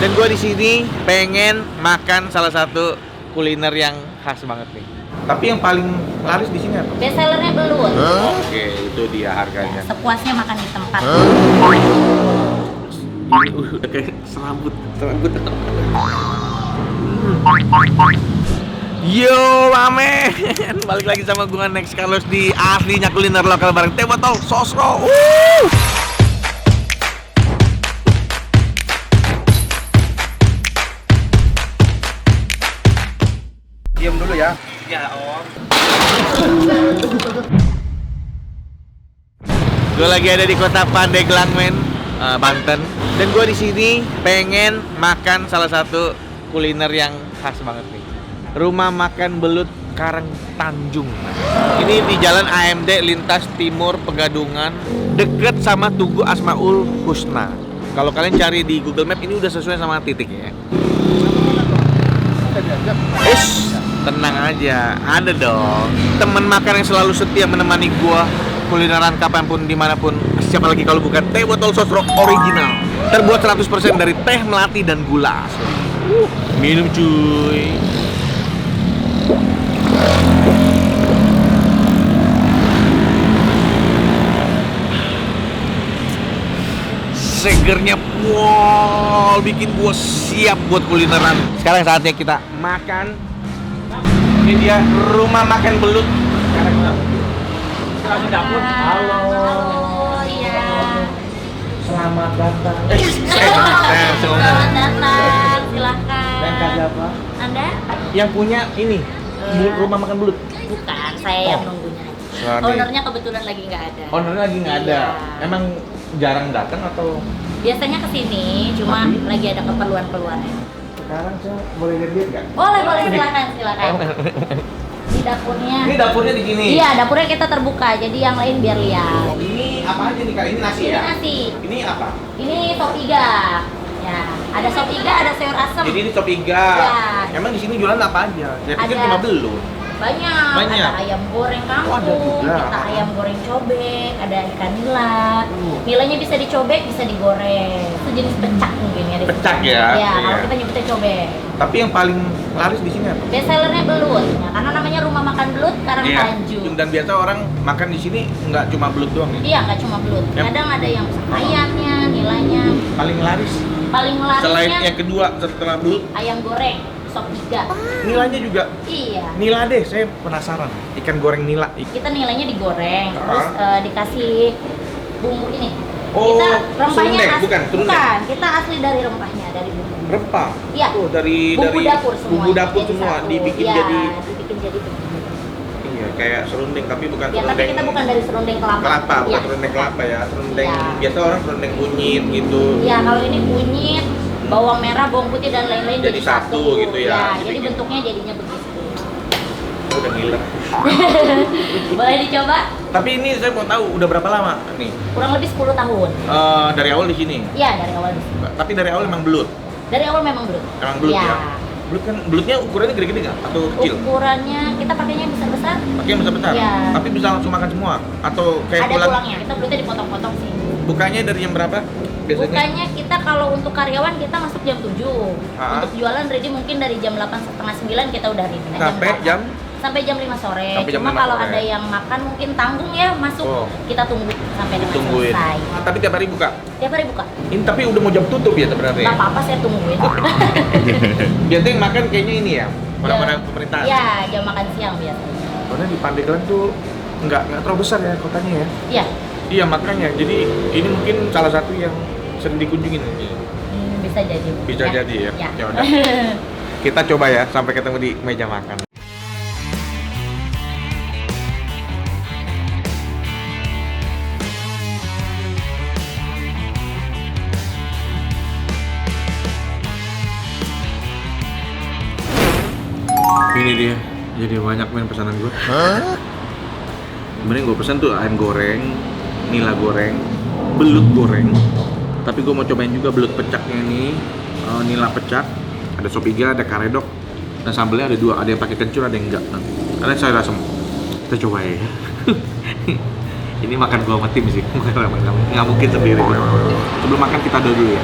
Dan gue di sini pengen makan salah satu kuliner yang khas banget nih. Tapi yang paling laris di sini apa? Best sellernya belut. Oke, itu dia harganya. Sepuasnya makan di tempat. Ini udah kayak serabut. Yo, mamen. Balik lagi sama gue Next Carlos di aslinya kuliner lokal bareng Teh Botol Sosro. Diam dulu ya. Ya, Om. Gue lagi ada di kota Pandeglang, men, Banten. Dan gue di sini pengen makan salah satu kuliner yang khas banget nih. Rumah makan belut Karang Tanjung. Ini di Jalan AMD Lintas Timur Pegadungan, deket sama Tugu Asmaul Husna. Kalau kalian cari di Google Map ini udah sesuai sama titiknya. Tenang aja, ada dong teman makan yang selalu setia menemani gua kulineran kapanpun dimanapun. Siapa lagi kalau bukan Teh Botol Sosro original, terbuat 100% dari teh melati dan gula asli. Minum cuy. Segernya pol bikin gua siap buat kulineran. Sekarang saatnya kita makan. Ini dia rumah makan belut. Kami dapur. Halo. Iya. Selamat datang. Selamat datang. Silakan. Dan siapa? Anda? Yang punya ini rumah makan belut. Bukan, saya yang nunggunya. Sorry. Ownernya kebetulan lagi nggak ada. Ownernya lagi nggak ada. Iya. Emang jarang datang atau? Biasanya kesini, cuma lagi ada keperluan-keperluannya. Sekarang saya boleh lihat nggak? Boleh, silakan. Di dapurnya. Ini dapurnya di sini. Iya, dapurnya kita terbuka, jadi yang lain biar lihat. Ini apa aja nih Kak? Ini nasi Ini ya? nasi. Ini apa? Ini sop iga. Ya, ada sop iga, ada sayur asem. Jadi ini sop iga. Ya. Emang di sini jualan apa aja? Saya pikir Ada. cuma belut. Banyak. Banyak. Ada ayam goreng kampung, Oh, ada juga. kita ayam goreng cobek, ada ikan nila. Nilainya bisa dicobek, bisa digoreng. Itu jenis pecak mungkin ya. Pecak ya? Ya, Iya. kalau kita nyebutnya cobek. Tapi yang paling laris di sini apa? Best sellernya belut, ya, karena namanya rumah makan belut Karang Iya. Tanjung. Dan biasa orang makan di sini nggak cuma belut doang ya? Iya, nggak cuma belut. Kadang ada yang ayamnya, nilainya. Paling laris. Paling Selain larisnya yang kedua setelah belut, ayam goreng, sop iga. nilainya juga. Iya. Nila deh, saya penasaran. Ikan goreng nila. Kita nilainya digoreng, Ah. terus dikasih bumbu ini. Oh, Kita rempahnya serundeng, bukan, serundeng. bukan, kita asli dari rempahnya, dari bumbu. Rempah. Iya. Oh, dari Bumbu dapur semua. bumbu dapur semua dibikin jadi dibikin jadi begini. iya, kayak serundeng tapi bukan Ya, tapi serundeng. kita bukan dari serundeng kelapa. Kelapa, bukan Iya. serundeng kelapa ya. Serundeng Iya. biasa orang serundeng kunyit gitu. Iya, kalau ini kunyit, bawang merah, bawang putih dan lain-lain Jadi satu gitu ya. Jadi Dibikin. bentuknya jadinya begitu. Oh, udah gila. Boleh dicoba? Tapi ini saya mau tahu udah berapa lama nih? Kurang lebih 10 tahun. Dari awal di sini. Iya, dari awal. Tapi dari awal emang belut. Dari awal memang belut. Emang belut Iya. ya. Belut kan belutnya ukurannya gede-gede nggak atau kecil? Ukurannya kita pakainya besar-besar. Pakai yang besar-besar. Iya. Tapi bisa langsung makan semua atau kayak Ada tulangnya. Kita belutnya dipotong-potong sih. Bukanya dari jam berapa? Biasanya? Bukanya kita kalau untuk karyawan kita masuk jam 7. Ah. Untuk jualan ready mungkin dari jam 8 setengah 9 kita udah ready. Nah, Sampai 8. jam? Sampai jam 5 sore. Sampai jam Cuma 5 kalau sore. ada yang makan mungkin tanggung ya masuk. Oh. Kita tunggu sampai dengan Tungguin. selesai. Tapi tiap hari buka. Tiap hari buka. Ini tapi udah mau jam tutup ya sebenarnya. Nggak apa-apa saya tungguin. Biasanya yang makan kayaknya ini ya, orang-orang pemerintahan. Iya, jam makan siang biasanya. Karena di Pandeglang tuh nggak terlalu besar ya kotanya ya. Iya. Iya makanya. Jadi ini mungkin salah satu yang sering dikunjungin ini. Bisa jadi. Bisa jadi ya. Ya. Ya udah. Kita coba ya sampai ketemu di meja makan. Ini dia, jadi banyak main pesanan gue. Sebenarnya gue pesan tuh ayam goreng, nila goreng, belut goreng. Tapi gue mau cobain juga belut pecaknya ini, nila pecak, ada sop iga, ada karedok, dan sambelnya ada dua, ada yang pakai kencur, ada yang enggak. Karena saya rasa kita coba ya. Ini makan gua sama tim sih, nggak mungkin sendiri. Sebelum makan kita dulu ya.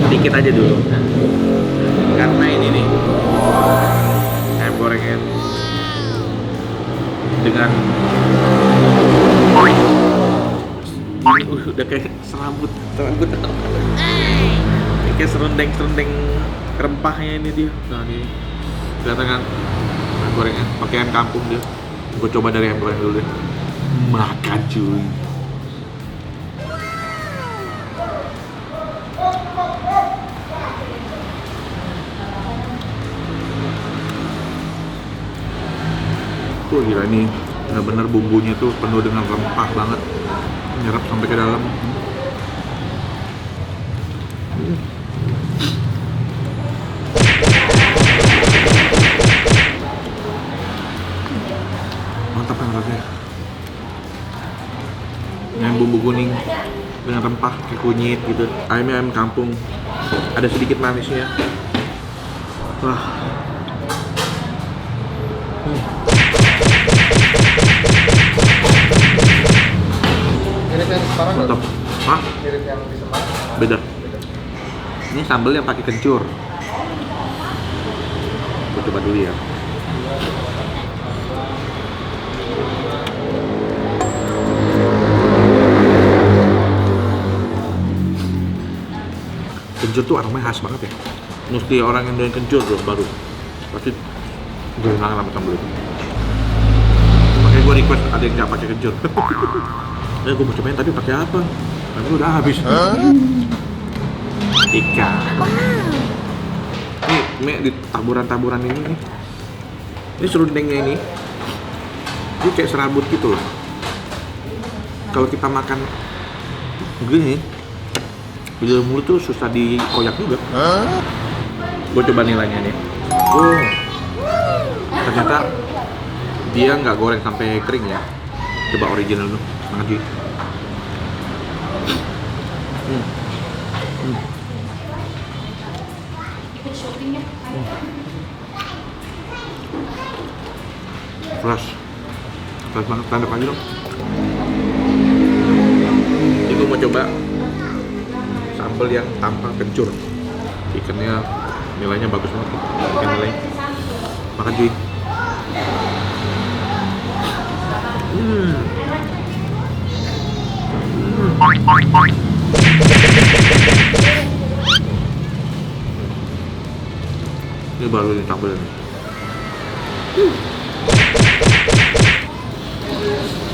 Sedikit aja dulu. Karena ini nih ayam gorengnya dengan udah kayak serabut. Ini kayak serundeng rempahnya ini dia. Nah ini kelihatan kan ayam gorengnya pakai ayam kampung dia. Gue coba dari ayam goreng dulu deh. Makan cuy. Gila ini benar-benar bumbunya tuh penuh dengan rempah banget, nyerap sampai ke dalam. Mantap kan rasanya. Dengan bumbu kuning dengan rempah kayak kunyit gitu. Ayamnya ayam kampung, ada sedikit manisnya. Wah. Mirip yang di Semarang Mantap. nggak? Hah? Mirip yang di Semarang? Beda. Ini sambal yang pakai kencur. Gue coba dulu ya. Kencur tuh aromanya khas banget ya. Mesti orang yang doyan kencur dong baru. Pasti gerenang sama sambal itu. Makanya gue request ada yang nggak pakai kencur. Gue mau cobain tapi pakai apa? Tapi udah habis. Ikan. Nih di taburan-taburan ini nih. Ini serundengnya ini. Ini kayak serabut gitu loh. Kalau kita makan gini, di dalam mulut tuh susah dikoyak juga. Gue coba nilainya nih. Oh, ternyata dia nggak goreng sampai kering ya. Coba original dulu, sangat cuy. Fresh banget, tanda aja dong. Ini gue mau coba sambal yang tanpa kencur. Ikannya nilainya bagus banget, ikan nilai. Makan cuy. Ini baru nih sambalnya.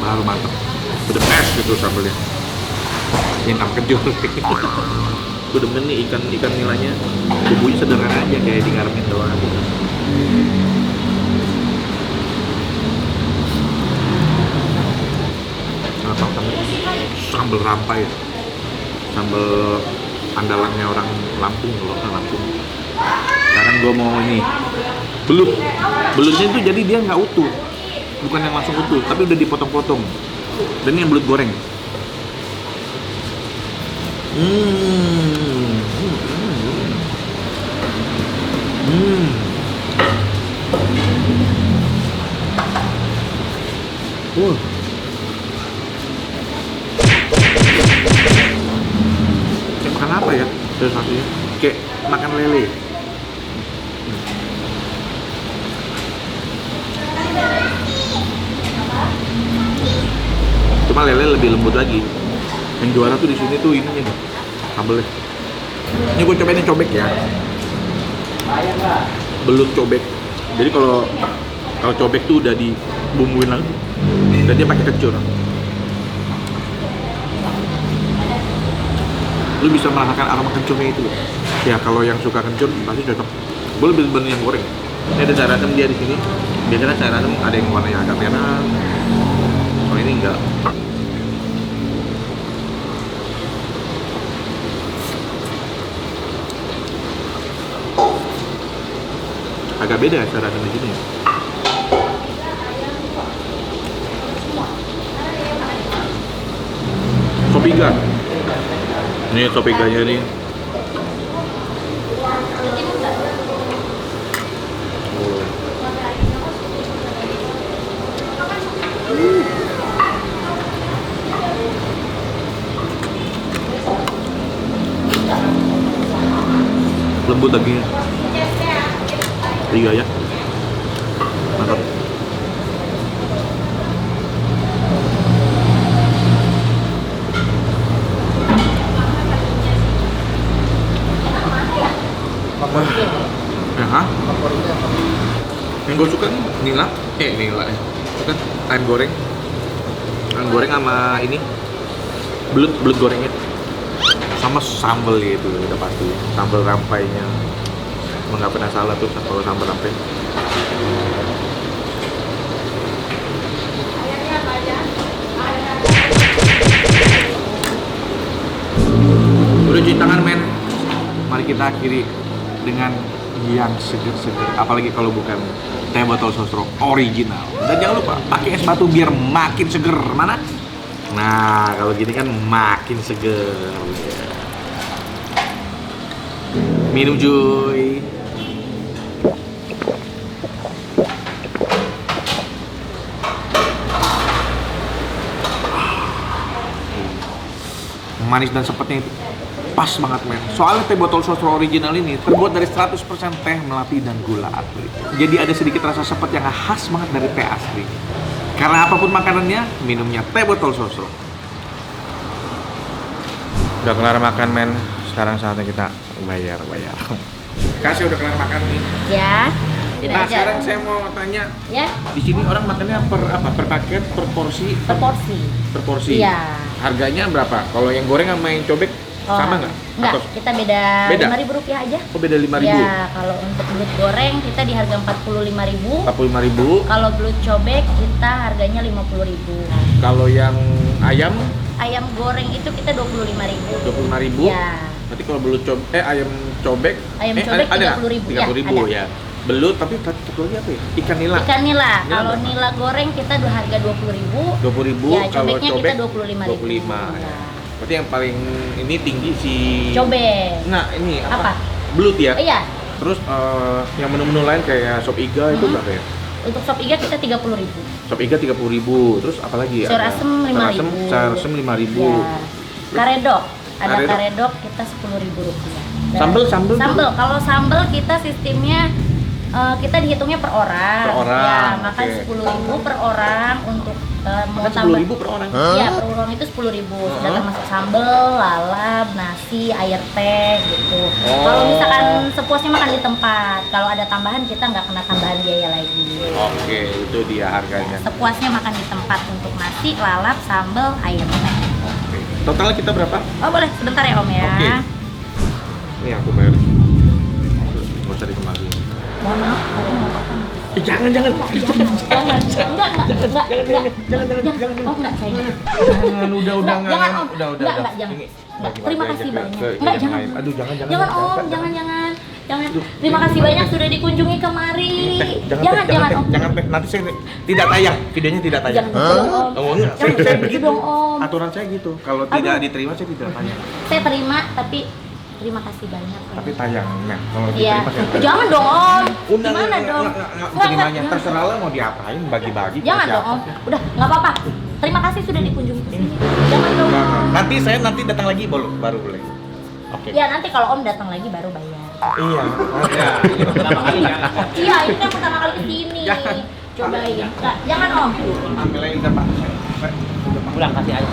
Baru mantap. Udah es gitu sambalnya. Ini tanpa kencur. Gue demen nih ikan nilainya. Bumbunya sederhana aja kayak digaremin doang gitu. Sambal rampai, sambal andalannya orang Lampung, lokal Lampung. Sekarang gue mau ini belutnya itu jadi dia nggak utuh, bukan yang langsung utuh, tapi udah dipotong-potong. Dan ini yang belut goreng. Kayak makan apa ya sensasinya? Kayak makan lele. Cuma lele lebih lembut lagi. Yang juara tuh di sini tuh ininya nih, sambelnya. Ini gue cobain yang cobek ya. Belut cobek. Jadi kalau cobek tuh udah dibumbuin lagi. Dan dia pakai kencur. Lu bisa merasakan aroma kencurnya itu. Ya kalau yang suka kencur pasti cocok. Gue lebih bener yang goreng. Ini ada sayur asem dia di sini. Biasanya sayur asem ada yang warnanya agak merah. Kalau ini enggak. Agak beda ya sayur asem di sini. Sopiga. Ini sopiganya nih. Lembut dagingnya. Iya ya. Mantap. Hah? Favoritnya apa? Yang gue suka nih nila ya. Itu kan ayam goreng sama ini belut gorengnya sama sambal gitu udah pasti sambal rampainya emang nggak pernah salah tuh kalau sambal rampai. Udah cuci tangan men, mari kita akhiri dengan yang seger-seger, apalagi kalau bukan teh botol sosro original. Dan jangan lupa pakai es batu biar makin seger. Mana? Nah, kalau gini kan makin seger. Minum cuy. Manis dan sepetnya itu pas banget men. Soalnya teh botol sosro original ini terbuat dari 100% teh melati dan gula asli. Jadi ada sedikit rasa sepet yang khas banget dari teh asli. Karena apapun makanannya, minumnya teh botol sosro. Udah kelar makan men, sekarang saatnya kita bayar. Kasih udah kelar makan nih. Ya. Tidak Nah aja. sekarang saya mau tanya, Ya, di sini orang makannya per apa? Per paket, per porsi? per porsi. Per porsi. Iya. Harganya berapa? Kalau yang goreng sama yang cobek sama nggak? Enggak, Atau- kita beda Beda? Rp5.000 aja. Oh beda 5.000. Ya, kalau untuk belut goreng kita di harga Rp45.000. 45.000. Kalau belut cobek kita harganya Rp50.000. Kalau yang ayam Ayam goreng itu kita Rp25.000. 25.000. Ya. Berarti kalau belut ayam cobek Ayam cobek 30.000. 30.000 Ya, ya. Belut tapi satu lagi apa ya? Ikan nila. Ikan nila. Nila Kalau berapa? nila goreng kita harga Rp20.000. 20.000. Ya, Kalau cobeknya cobek kita Rp25.000. 25. Ya. Berarti yang paling ini tinggi si Cobek. Nah, ini apa? Apa? Belut ya. Iya. Terus yang menu-menu lain kayak sop iga itu Mhm. berapa ya? Untuk sop iga kita Rp30.000. Sop iga 30.000. Terus apa lagi? Sayur asem 5.000. Sayur asem 5.000. Ya. Karedok. Ada Karedok. karedok kita Rp10.000. Sambel? Sambel. Kalau sambel kita sistemnya kita dihitungnya per orang. Per orang, Ya, makan oke. 10.000 per orang untuk mau Makan tambah. 10.000 per orang. Iya, per orang itu 10.000. Sudah termasuk sambel, lalap, nasi, air teh gitu. Oh. Kalau misalkan sepuasnya makan di tempat, kalau ada tambahan kita nggak kena tambahan biaya lagi. Oke, itu dia harganya. Sepuasnya makan di tempat untuk nasi, lalap, sambel, air teh. Oke. Totalnya kita berapa? Oh boleh, sebentar ya Om ya. Oke. Ini aku bayar. Nggak usah dikembali. Mohon maaf, tadi nggak apa-apa. Jangan. Jangan. Oh enggak sayang. Jangan, udah, Jangan Om. udah. Enggak, jangan. Ini, Enggak, bagi terima bagi kasih aja banyak. ke Enggak, yang jangan. lain. Aduh, jangan. Jangan Om, jangan. Terima kasih banyak sudah dikunjungi kemari. Jangan Om. Jangan teh. Nanti saya tidak tayang, videonya tidak tayang. Jangan gitu dong, Om. Oh, enggak. Jangan Saya gitu begitu. dong, Om. Aturan saya gitu. Kalau tidak Aduh. diterima saya tidak tayang. Saya terima tapi terima kasih banyak. Tapi tayang. Nah, kalau Iya. diterima saya tayang. Jangan dong Om. Udah, Gimana dong? terimanya jangan. terserah lah mau diapain, bagi-bagi. Jangan siapa. dong Om. Udah, nggak apa-apa. Terima kasih sudah dikunjungi ke sini. Jangan dong. Nah, Om. nanti saya datang lagi baru boleh. Oke. Ya nanti kalau Om datang lagi baru bayar. Iya. Iya. Pertama kali kan. Iya, ini kan pertama kali kesini. Jangan. Cobain. Nggak, jangan Om. Ambil aja udah Pak. Udah kasih aja.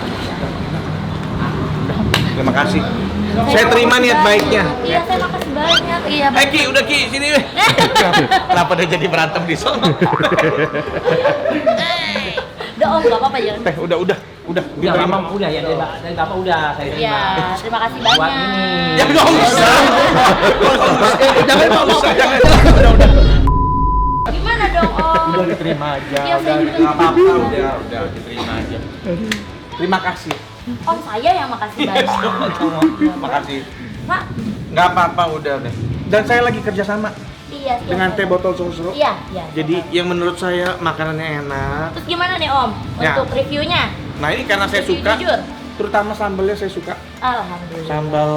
Terima kasih. Saya terima makasih niat banyak. baiknya. Iya, saya makasih banyak. Iya, Ki, udah Ki, sini. Kenapa dia jadi berantem di sono? Udah Om, nggak apa-apa jangan. Teh, udah. Udah Diterima. Bapak udah ya dari Bapak udah saya terima. Iya, terima kasih Buat banyak. ini. Ya nggak usah. Jangan nggak usah, jangan. Udah. Gimana dong Om? Udah diterima aja. Iya, saya juga Nggak apa-apa, terima. udah diterima aja. Terima kasih. Om saya yang makasih banyak. Makasih. Pak, Nggak apa-apa, udah. Dan saya lagi kerja sama iya. siap, dengan teh siap. botol sosro. Iya. Jadi yang menurut saya makanannya enak. Terus gimana nih Om Ya. untuk reviewnya? Nah ini karena saya Review suka, jujur. terutama sambalnya saya suka. Alhamdulillah. Sambal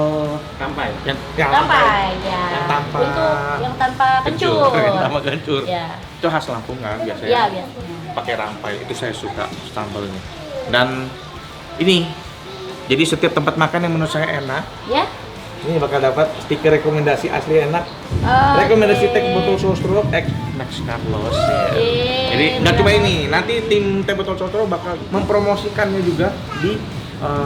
Sampai. yang Sampai ya. Yang tanpa Untuk yang tanpa kencur. Yang tanpa kencur. Ya. Itu khas Lampung kan biasanya. Iya biasanya. Pakai rampai itu saya suka sambalnya. Dan ini jadi setiap tempat makan yang menurut saya enak, Ya. Ini bakal dapat stiker rekomendasi asli enak. Oke. Rekomendasi teh botol sostro Max Carlos. Ya. Jadi nggak cuma ini, nanti tim teh botol sostro bakal mempromosikannya juga di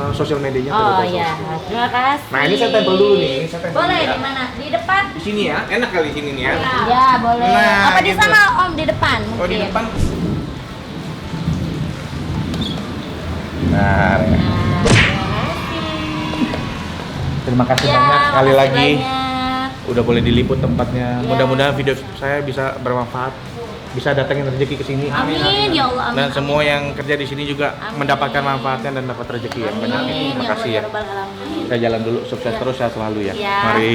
sosial medianya Teh Oh Botol ya, Sostro. terima kasih. Nah, ini saya tempel dulu nih, saya tempel Boleh dulu ya. di mana? Di depan? Di sini ya, enak kali sini nih ya. Ya, boleh. Nah, Apa di gitu. sana Om di depan mungkin? Oh di depan. Nah, ya. Terima kasih Ya, banyak sekali makasih lagi. banyak. Udah boleh diliput tempatnya. Ya. Mudah-mudahan video saya bisa bermanfaat, bisa datangin rezeki ke sini. Amin, ya Allah, amin. Dan semua yang kerja di sini juga Amin. mendapatkan manfaatnya dan dapat rezeki ya. Amin, Terima ya kasih Allah, ya. Rabbal Alamin. Saya jalan dulu, sukses Ya. terus ya selalu ya. Ya. Mari.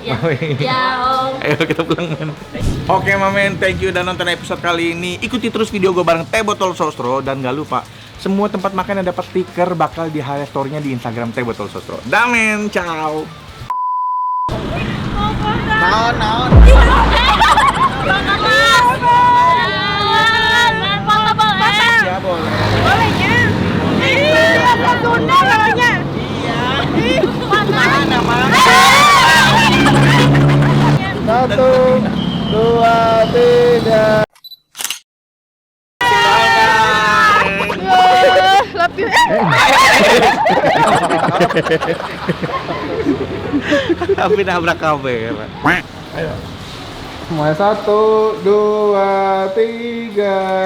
Ya. Mari. Ya, Om. Ayo kita pulang men. Oke Mamen, thank you udah nonton episode kali ini. Ikuti terus video gue bareng Teh Botol Sostro. Dan gak lupa, semua tempat makan yang dapat stiker bakal di highlight story-nya di Instagram Teh Botol Sostro. Damen, ciao. Naon. Ya boleh. Satu, dua, tiga. Tapi nabrak kabel. Ayo. Semuanya 1, 2, 3.